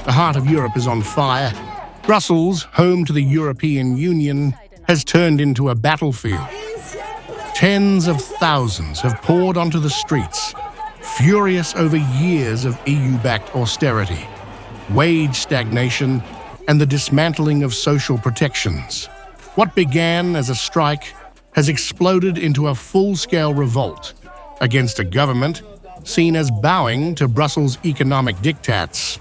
The heart of Europe is on fire. Brussels, home to the European Union, has turned into a battlefield. Tens of thousands have poured onto the streets, furious over years of EU-backed austerity, wage stagnation, and the dismantling of social protections. What began as a strike has exploded into a full-scale revolt against a government seen as bowing to Brussels' economic diktats.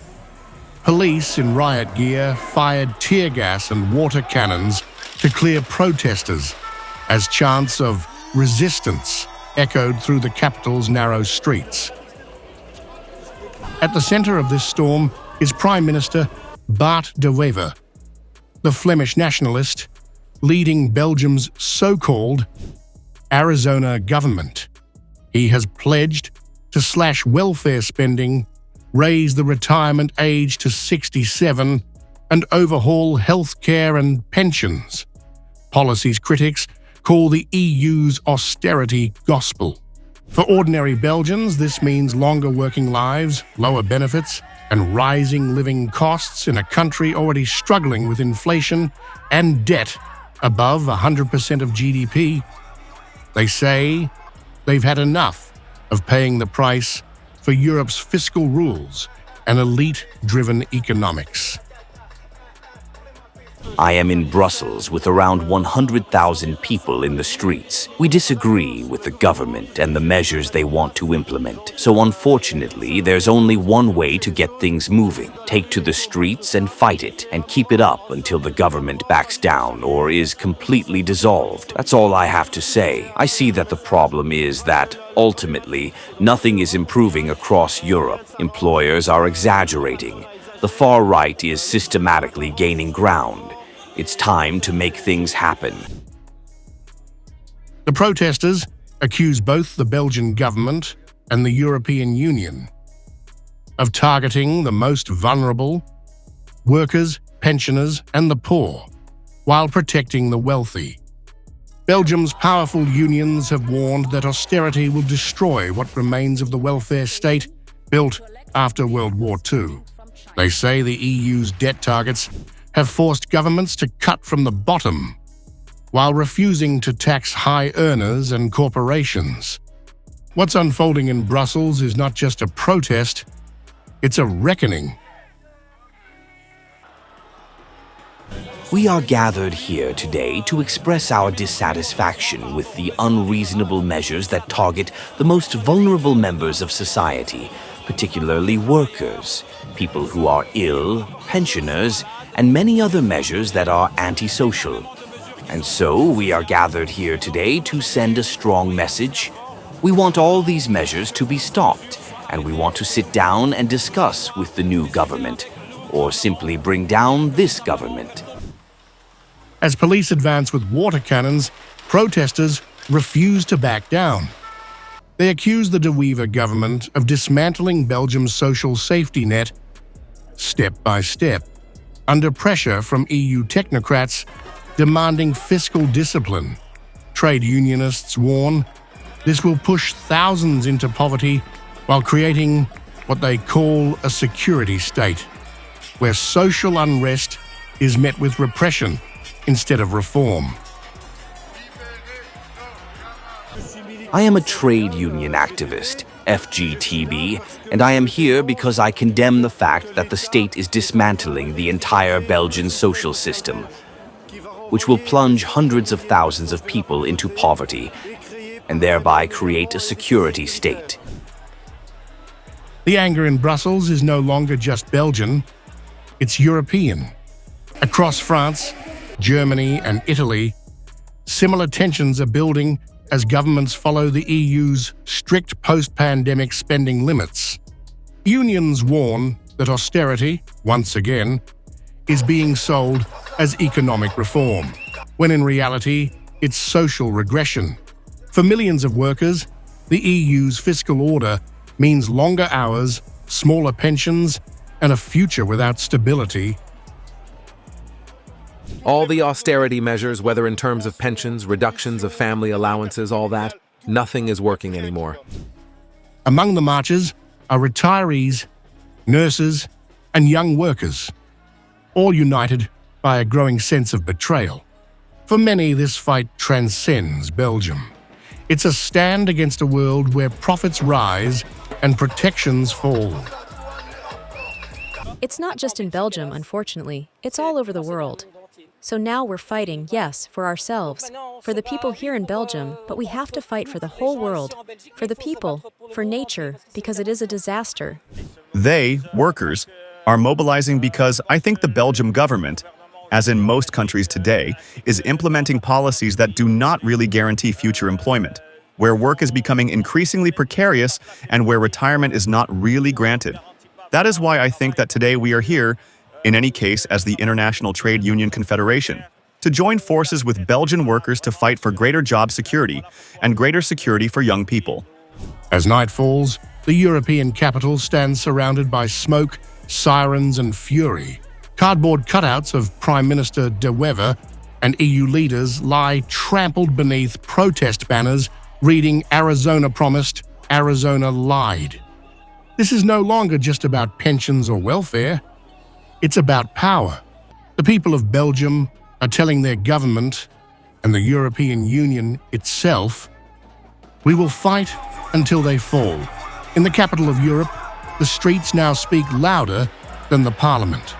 Police in riot gear fired tear gas and water cannons to clear protesters as chants of resistance echoed through the capital's narrow streets. At the centre of this storm is Prime Minister Bart de Wever, the Flemish nationalist leading Belgium's so-called Arizona government. He has pledged to slash welfare spending, raise the retirement age to 67, and overhaul healthcare and pensions. Policy's critics call the EU's austerity gospel. For ordinary Belgians, this means longer working lives, lower benefits, and rising living costs in a country already struggling with inflation and debt above 100% of GDP. They say they've had enough of paying the price for Europe's fiscal rules and elite-driven economics. I am in Brussels with around 100,000 people in the streets. We disagree with the government and the measures they want to implement. So unfortunately, there's only one way to get things moving. Take to the streets and fight it, and keep it up until the government backs down or is completely dissolved. That's all I have to say. I see that the problem is that, ultimately, nothing is improving across Europe. Employers are exaggerating. The far right is systematically gaining ground. It's time to make things happen. The protesters accuse both the Belgian government and the European Union of targeting the most vulnerable, workers, pensioners, and the poor, while protecting the wealthy. Belgium's powerful unions have warned that austerity will destroy what remains of the welfare state built after World War II. They say the EU's debt targets have forced governments to cut from the bottom, while refusing to tax high earners and corporations. What's unfolding in Brussels is not just a protest, it's a reckoning. We are gathered here today to express our dissatisfaction with the unreasonable measures that target the most vulnerable members of society, particularly workers, people who are ill, pensioners, and many other measures that are antisocial. And so we are gathered here today to send a strong message. We want all these measures to be stopped, and we want to sit down and discuss with the new government, or simply bring down this government. As police advance with water cannons, protesters refuse to back down. They accuse the De Wever government of dismantling Belgium's social safety net step by step, under pressure from EU technocrats demanding fiscal discipline. Trade unionists warn this will push thousands into poverty while creating what they call a security state, where social unrest is met with repression instead of reform. I am a trade union activist, FGTB, and I am here because I condemn the fact that the state is dismantling the entire Belgian social system, which will plunge hundreds of thousands of people into poverty and thereby create a security state. The anger in Brussels is no longer just Belgian, it's European. Across France, Germany, and Italy, similar tensions are building as governments follow the EU's strict post-pandemic spending limits. Unions warn that austerity, once again, is being sold as economic reform, when in reality, it's social regression. For millions of workers, the EU's fiscal order means longer hours, smaller pensions, and a future without stability. All the austerity measures, whether in terms of pensions, reductions of family allowances, all that, nothing is working anymore. Among the marchers are retirees, nurses, and young workers, all united by a growing sense of betrayal. For many, this fight transcends Belgium. It's a stand against a world where profits rise and protections fall. It's not just in Belgium, unfortunately. It's all over the world. So now we're fighting, yes, for ourselves, for the people here in Belgium, but we have to fight for the whole world, for the people, for nature, because it is a disaster. They, workers, are mobilizing because I think the Belgian government, as in most countries today, is implementing policies that do not really guarantee future employment, where work is becoming increasingly precarious and where retirement is not really granted. That is why I think that today we are here, in any case as the International Trade Union Confederation, to join forces with Belgian workers to fight for greater job security and greater security for young people. As night falls, the European capital stands surrounded by smoke, sirens and fury. Cardboard cutouts of Prime Minister De Wever and EU leaders lie trampled beneath protest banners reading "Arizona promised, Arizona lied." This is no longer just about pensions or welfare. It's about power. The people of Belgium are telling their government and the European Union itself, we will fight until they fall. In the capital of Europe, the streets now speak louder than the parliament.